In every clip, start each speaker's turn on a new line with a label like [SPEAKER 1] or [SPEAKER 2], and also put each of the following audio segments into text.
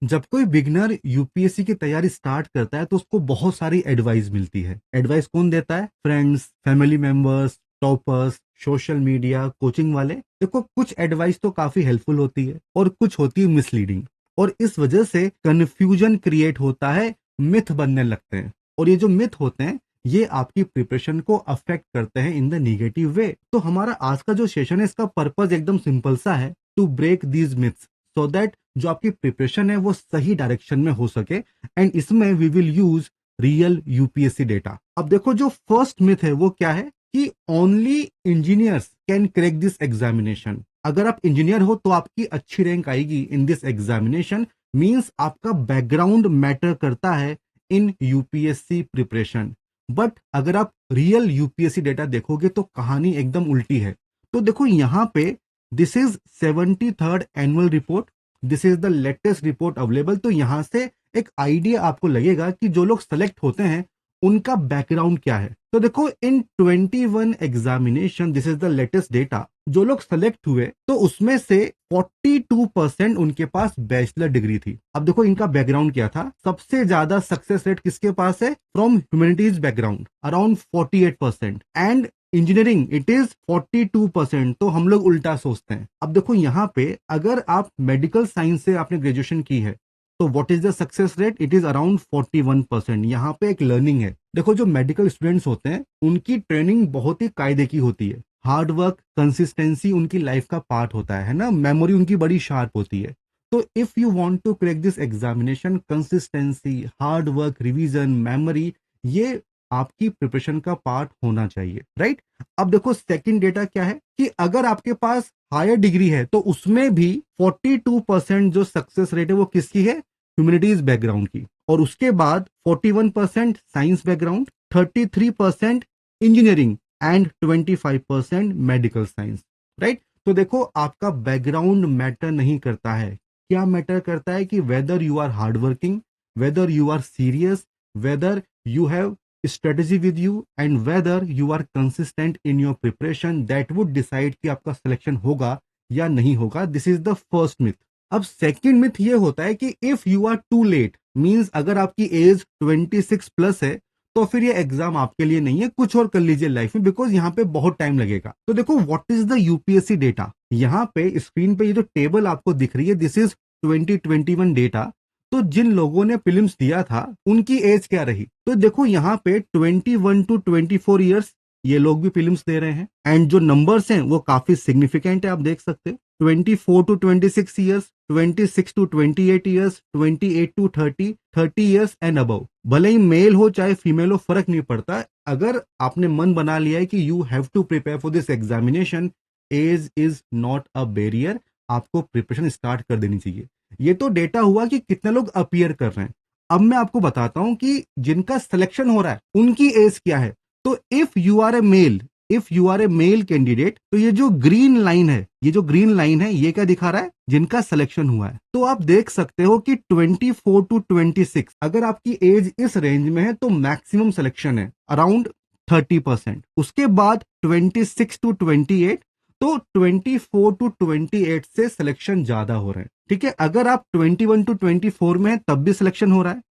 [SPEAKER 1] जब कोई beginner UPSC की तैयारी स्टार्ट करता है तो उसको बहुत सारी एडवाइस मिलती है। एडवाइस कौन देता है? Friends, family members, toppers, social media, coaching वाले। देखो, कुछ एडवाइस तो काफी हेल्पफुल होती है और कुछ होती है मिसलीडिंग, और इस वजह से कंफ्यूजन क्रिएट होता है, मिथ बनने लगते हैं। और ये जो मिथ होते हैं, ये आपकी प्रिपरेशन को अफेक्ट करते हैं इन द निगेटिव वे। तो हमारा आज का जो सेशन है, इसका पर्पस एकदम सिंपल सा है, to break these myths, so that जो आपकी प्रिपरेशन है वो सही डायरेक्शन में हो सके। एंड इसमें we will use real UPSC data. अब देखो, जो फर्स्ट मिथ है वो क्या है कि only engineers can crack this examination. अगर आप इंजीनियर हो तो आपकी अच्छी रैंक आएगी इन दिस एग्जामिनेशन, मींस आपका बैकग्राउंड मैटर करता है इन यूपीएससी प्रिपरेशन। बट अगर आप रियल यूपीएससी डेटा देखोगे तो कहानी एकदम उल्टी है। तो देखो यहाँ पे, this is 73rd annual report, this is the latest report available. तो यहां से एक आइडिया आपको लगेगा कि जो लोग सेलेक्ट होते हैं उनका बैकग्राउंड क्या है। तो देखो, इन 21 examination, this is the latest data, जो लोग सेलेक्ट हुए तो उसमें से 42% उनके पास बैचलर डिग्री थी। अब देखो, इनका बैकग्राउंड क्या था। सबसे ज्यादा सक्सेस रेट किसके पास है? From humanities background, around 48%, and engineering it is 42%। तो हम लोग उल्टा सोचते हैं। अब देखो यहाँ पे, अगर आप मेडिकल साइंस से आपने ग्रेजुएशन की है तो what is the success rate? It is around 41%। यहाँ पे एक लर्निंग है। देखो, जो मेडिकल स्टूडेंट्स होते हैं उनकी ट्रेनिंग बहुत ही कायदे की होती है। हार्ड वर्क, कंसिस्टेंसी उनकी लाइफ का पार्ट होता है ना। मेमोरी उनकी बड़ी शार्प होती है। तो if you want to crack this examination, consistency, hard work, revision, memory, ये आपकी प्रिपरेशन का पार्ट होना चाहिए, राइट? अब देखो, सेकंड डेटा क्या है कि अगर आपके पास हायर डिग्री है तो उसमें भी 42% जो सक्सेस रेट है वो किसकी है? ह्यूमैनिटीज बैकग्राउंड की। और उसके बाद 41% science background, 33% engineering, and 25% medical science, right? तो देखो, आपका बैकग्राउंड मैटर नहीं करता है। क्या मैटर करता है? कि whether you are hard working, whether you are serious, whether you have strategy with you, and whether you are consistent in your preparation, that would decide कि आपका सिलेक्शन होगा या नहीं होगा। This is the first myth. अब second myth ये होता है कि if you are too late, means अगर आपकी एज 26 प्लस है तो फिर ये एग्जाम आपके लिए नहीं है, कुछ और कर लीजिए लाइफ में, बिकॉज यहाँ पे बहुत टाइम लगेगा। तो देखो, what is the UPSC data. यहाँ पे स्क्रीन पे ये जो टेबल आपको दिख रही है, दिस इज 2021 डेटा। तो जिन लोगों ने प्रीलिम्स दिया था उनकी एज क्या रही? तो देखो, यहाँ पे 21 टू 24 ईयर्स ये लोग भी प्रीलिम्स दे रहे हैं, एंड जो नंबर्स हैं वो काफी सिग्निफिकेंट है, आप देख सकते हैं। 24 to 26 years, 26 to 28 years, 28 to 30, 30 years and above. भले ही मेल हो चाहे फीमेल हो, फर्क नहीं पड़ता। अगर आपने मन बना लिया है कि you have to prepare for this examination, age is not a barrier. आपको प्रिपरेशन स्टार्ट कर देनी चाहिए। ये तो डेटा हुआ कि कितने लोग अपीयर कर रहे हैं। अब मैं आपको बताता हूं कि जिनका सिलेक्शन हो रहा है उनकी एज क्या है। तो if you are a male, if you are a male candidate, तो ये जो ग्रीन लाइन है, ये जो ग्रीन लाइन है, ये क्या दिखा रहा है? जिनका सिलेक्शन हुआ है। तो आप देख सकते हो कि 24 टू 26, अगर आपकी एज इस रेंज में है तो मैक्सिमम सिलेक्शन है, अराउंड 30%। उसके बाद 26 टू 28, तो 24 टू 28 से सिलेक्शन ज्यादा हो रहे हैं। ठीक है, अगर आप 21 टू 24 में है तब भी सिलेक्शन हो रहा है,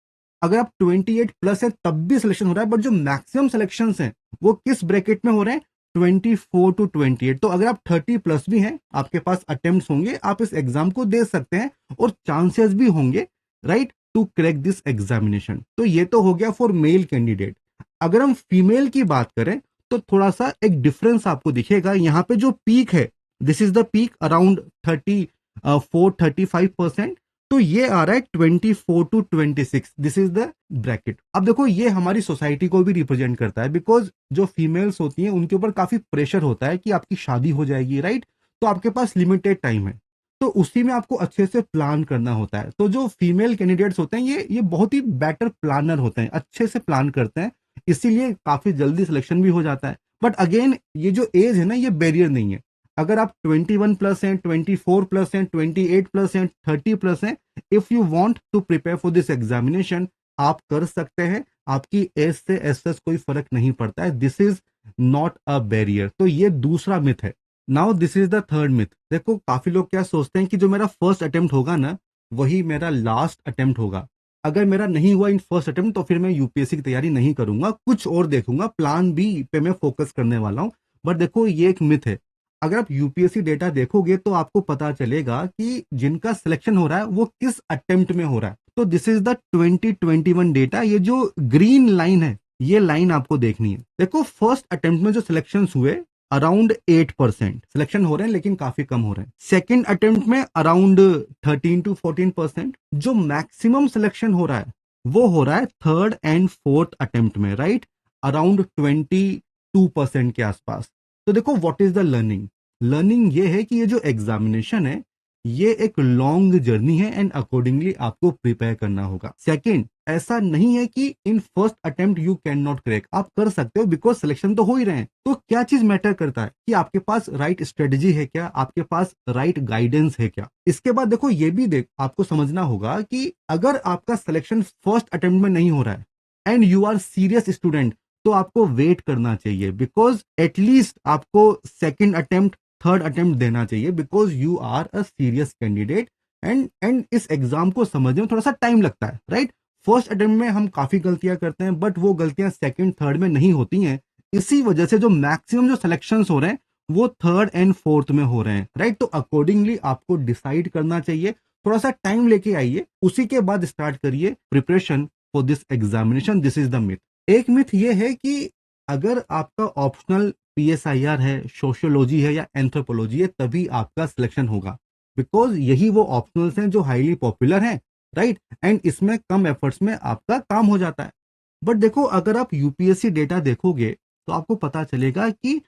[SPEAKER 1] अगर आप 28 प्लस है तब भी सिलेक्शन हो रहा है। बट जो मैक्सिमम सिलेक्शन हैं वो किस ब्रैकेट में हो रहे हैं? 24 टू 28। तो अगर आप 30 प्लस भी हैं, आपके पास अटेम्प्ट्स होंगे, आप इस एग्जाम को दे सकते हैं और चांसेस भी होंगे, right, to crack this examination. तो ये तो हो गया फॉर मेल कैंडिडेट। अगर हम फीमेल की बात करें तो थोड़ा सा एक डिफरेंस आपको दिखेगा। यहाँ पे जो पीक है, this is the peak, around 35%। तो ये आ रहा है 24 to 26, this is the bracket. अब देखो, ये हमारी सोसाइटी को भी रिप्रेजेंट करता है, बिकॉज जो फीमेल्स होती हैं उनके ऊपर काफी प्रेशर होता है कि आपकी शादी हो जाएगी, राइट? तो आपके पास लिमिटेड टाइम है, तो उसी में आपको अच्छे से प्लान करना होता है। तो जो फीमेल कैंडिडेट्स होते हैं ये बहुत ही बेटर प्लानर होते हैं, अच्छे से प्लान करते हैं, इसीलिए काफी जल्दी सिलेक्शन भी हो जाता है। बट अगेन, ये जो एज है ना, ये बैरियर नहीं है। अगर आप 21 प्लस हैं, 24 प्लस हैं, 28 प्लस हैं, 30 प्लस हैं, if you want to prepare for this examination, आप कर सकते हैं। आपकी एज से एज कोई फर्क नहीं पड़ता है। This is not a barrier. तो ये दूसरा मिथ है। Now this is the third myth. देखो, काफी लोग क्या सोचते हैं कि जो मेरा फर्स्ट अटेम्प्ट होगा ना, वही मेरा लास्ट अटेम्प्ट होगा। अगर मेरा नहीं हुआ इन फर्स्ट अटेम्प्ट तो फिर मैं यूपीएससी की तैयारी नहीं करूंगा, कुछ और देखूंगा, प्लान बी पे मैं फोकस करने वाला हूँ। बट देखो ये एक मिथ है। अगर आप यूपीएससी डेटा देखोगे तो आपको पता चलेगा कि जिनका सिलेक्शन हो रहा है वो किस अटेम्प्ट में हो रहा है। तो दिस इज द 2021 डेटा। ये जो ग्रीन लाइन है, ये लाइन आपको देखनी है। देखो फर्स्ट अटेम्प्ट में जो सिलेक्शन हुए अराउंड 8% सिलेक्शन हो रहे हैं, लेकिन काफी कम हो रहे हैं। सेकेंड अटेम्प्ट में अराउंड 13 to 14%। जो मैक्सिमम सिलेक्शन हो रहा है वो हो रहा है थर्ड एंड फोर्थ अटेम्प्ट में, राइट, अराउंड 22% के आसपास। तो देखो what is the learning. Learning ये है कि ये जो एग्जामिनेशन है ये एक लॉन्ग जर्नी है एंड अकॉर्डिंगली आपको प्रिपेयर करना होगा। सेकंड, ऐसा नहीं है कि in first attempt you can not crack, आप कर सकते हो बिकॉज सिलेक्शन तो हो ही रहे हैं। तो क्या चीज मैटर करता है कि आपके पास राइट स्ट्रेटजी है क्या, आपके पास राइट गाइडेंस है क्या। इसके बाद देखो ये भी देख आपको समझना होगा कि अगर आपका सिलेक्शन फर्स्ट अटेम्प्ट में नहीं हो रहा है and you are serious student, तो आपको वेट करना चाहिए, बिकॉज एटलीस्ट आपको सेकेंड अटेम्प्ट थर्ड अटेम्प्ट देना चाहिए, because you are a serious candidate. And इस एग्जाम को समझने में थोड़ा सा टाइम लगता है, राइट। फर्स्ट अटेम्प्ट में हम काफी गलतियां करते हैं, बट वो गलतियां सेकंड थर्ड में नहीं होती हैं। इसी वजह से जो मैक्सिमम जो सिलेक्शंस हो रहे हैं वो थर्ड एंड फोर्थ में हो रहे हैं, राइट। तो अकॉर्डिंगली आपको डिसाइड करना चाहिए, थोड़ा सा टाइम लेके आइए, उसी के बाद स्टार्ट करिए preparation for this examination. This is the myth. एक मिथ ये है कि अगर आपका ऑप्शनल पीएसआईआर है, सोशियोलॉजी है या एंथ्रोपोलॉजी है, तभी आपका सिलेक्शन होगा, बिकॉज यही वो ऑप्शनल्स हैं जो हाईली पॉपुलर हैं, राइट। एंड इसमें कम एफर्ट्स में आपका काम हो जाता है। बट देखो अगर आप यूपीएससी डेटा देखोगे तो आपको पता चलेगा कि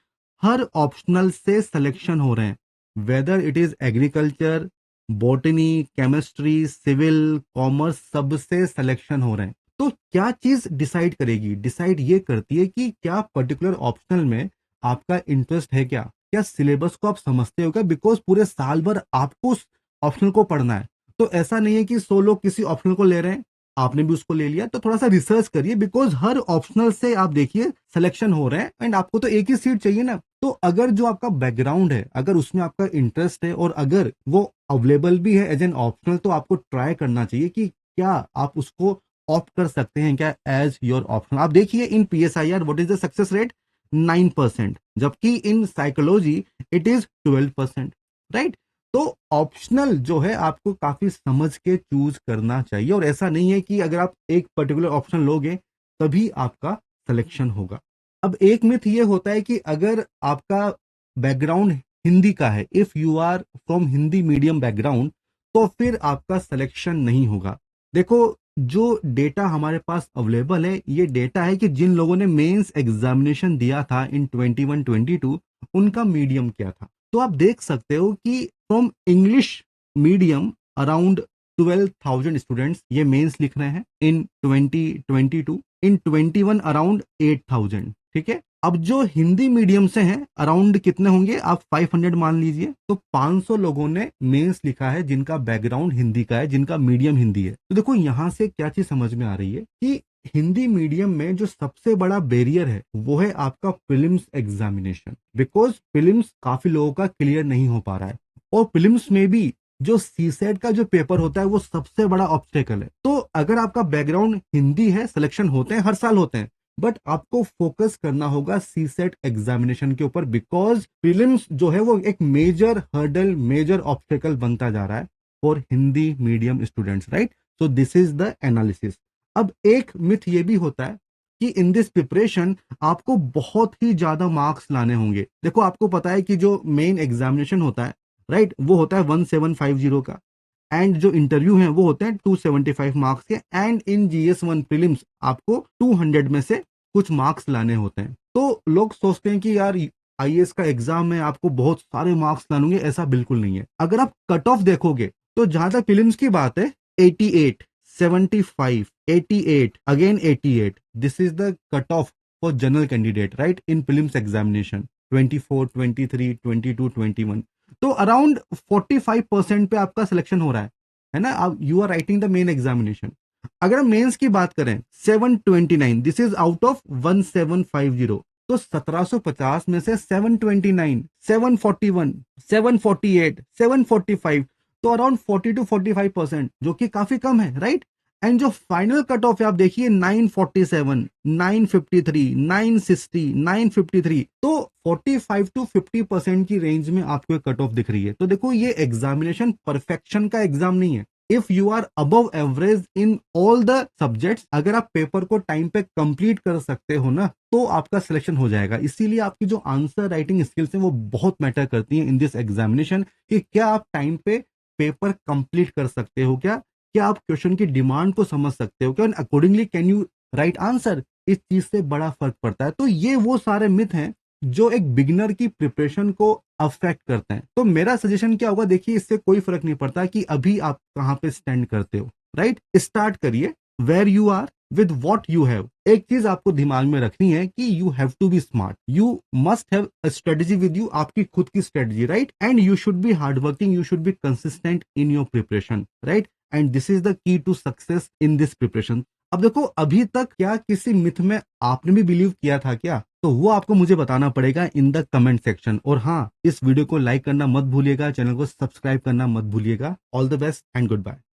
[SPEAKER 1] हर ऑप्शनल से सिलेक्शन हो रहे हैं, whether it is agriculture, botany, chemistry, civil, commerce, सबसे सिलेक्शन हो रहे हैं। तो क्या चीज डिसाइड करेगी, डिसाइड ये करती है कि क्या पर्टिकुलर ऑप्शनल में आपका इंटरेस्ट है क्या, क्या सिलेबस को आप समझते हो क्या, बिकॉज पूरे साल भर आपको उस ऑप्शनल को पढ़ना है। तो ऐसा नहीं है कि 100 लोग किसी ऑप्शनल को ले रहे हैं, आपने भी उसको ले लिया। तो थोड़ा सा रिसर्च करिए, बिकॉज हर ऑप्शनल से आप देखिए सिलेक्शन हो रहे हैं एंड आपको तो एक ही सीट चाहिए ना। तो अगर जो आपका बैकग्राउंड है, अगर उसमें आपका इंटरेस्ट है और अगर वो अवेलेबल भी है एज एन ऑप्शनल, तो आपको ट्राई करना चाहिए कि क्या आप उसको ऑप्ट कर सकते हैं क्या एज योर ऑप्शन। आप देखिए in PSIR what is the success rate, 9%, जबकि in psychology it is 12%, right. तो ऑप्शनल जो है आपको काफी समझ के चूज करना चाहिए, और ऐसा नहीं है कि अगर आप एक पर्टिकुलर ऑप्शन लोगे तभी आपका सिलेक्शन होगा। अब एक मिथ ये होता है कि अगर आपका बैकग्राउंड हिंदी का है, if you are from Hindi medium background, तो फिर आपका सिलेक्शन नहीं होगा। देखो जो डेटा हमारे पास अवेलेबल है, ये डेटा है कि जिन लोगों ने मेंस एग्जामिनेशन दिया था इन 21-22, उनका मीडियम क्या था। तो आप देख सकते हो कि from English medium around 12,000 students ये मेंस लिख रहे हैं इन 2022, इन 21 अराउंड 8,000, ठीक है। अब जो हिंदी मीडियम से हैं अराउंड कितने होंगे, आप 500 मान लीजिए। तो 500 लोगों ने मेंस लिखा है जिनका बैकग्राउंड हिंदी का है, जिनका मीडियम हिंदी है। तो देखो यहां से क्या चीज समझ में आ रही है कि हिंदी मीडियम में जो सबसे बड़ा बैरियर है वो है आपका प्रीलिम्स एग्जामिनेशन, बिकॉज प्रीलिम्स काफी लोगों का क्लियर नहीं हो पा रहा है, और प्रीलिम्स में भी जो सीसेट का जो पेपर होता है वो सबसे बड़ा ऑब्स्टेकल है। तो अगर आपका बैकग्राउंड हिंदी है, सिलेक्शन होते हैं, हर साल होते हैं, बट आपको फोकस करना होगा सीसेट एग्जामिनेशन के ऊपर, बिकॉज प्रीलिम्स जो है वो एक मेजर हर्डल, मेजर ऑब्स्टेकल बनता जा रहा है for Hindi medium students, right. So this is the analysis. अब एक मिथ ये भी होता है कि इन दिस प्रिपरेशन आपको बहुत ही ज्यादा मार्क्स लाने होंगे। देखो आपको पता है कि जो मेन एग्जामिनेशन होता है, राइट, वो होता है 1750 का, एंड जो इंटरव्यू है वो होते हैं 275 मार्क्स के, एंड इन GS1 प्रीलिम्स आपको 200 में से कुछ मार्क्स लाने होते हैं। तो लोग सोचते हैं कि यार आईएएस का एग्जाम है, आपको बहुत सारे मार्क्स लाने होंगे, ऐसा बिल्कुल नहीं है। अगर आप कट ऑफ देखोगे तो जहां तक प्रीलिम्स की बात है 88, 75, 88, again 88, this is the cut off for general candidate, right, in prelims examination 24, 23, 22, 21। तो अराउंड 45% पे आपका सिलेक्शन हो रहा है ना। आप you are writing the main examination. अगर हम मेंस की बात करें 729, दिस इज आउट ऑफ 1750। तो 1750 में से 729, 741, 748, 745, तो अराउंड 40 to 45%, जो कि काफी कम है, राइट। एंड जो फाइनल कट ऑफ है आप देखिए 947, 953, 960, 953, तो 45 to 50% की रेंज में आपको कट ऑफ दिख रही है। तो देखो ये एग्जामिनेशन परफेक्शन का एग्जाम नहीं है। If you are above average in all the subjects, अगर आप पेपर को टाइम पे कंप्लीट कर सकते हो ना, तो आपका सिलेक्शन हो जाएगा। इसीलिए आपकी जो आंसर राइटिंग स्किल्स हैं वो बहुत मैटर करती हैं इन दिस एग्जामिनेशन, कि क्या आप टाइम पे पेपर कंप्लीट कर सकते हो, क्या आप क्वेश्चन की डिमांड को समझ सकते हो क्या, accordingly can you right answer. इस चीज से बड़ा फर्क पड़ता है। तो ये वो सारे मिथ हैं जो एक बिगिनर की प्रिपरेशन को अफेक्ट करते हैं। तो मेरा सजेशन क्या होगा, देखिए इससे कोई फर्क नहीं पड़ता कि अभी आप कहां पे स्टैंड करते हो, राइट। स्टार्ट करिए where you are with what you have. एक चीज आपको दिमाग में रखनी है कि you have to be smart, you must have a strategy with you, आपकी खुद की strategy, right. And you should be hard working, you should be consistent in your preparation, right. And this is the key to success in this preparation. अब देखो अभी तक क्या किसी myth में आपने भी बिलीव किया था क्या, तो वो आपको मुझे बताना पड़ेगा इन द कमेंट सेक्शन। और हाँ, इस वीडियो को लाइक करना मत भूलिएगा, चैनल को सब्सक्राइब करना मत भूलिएगा। All the best and good bye.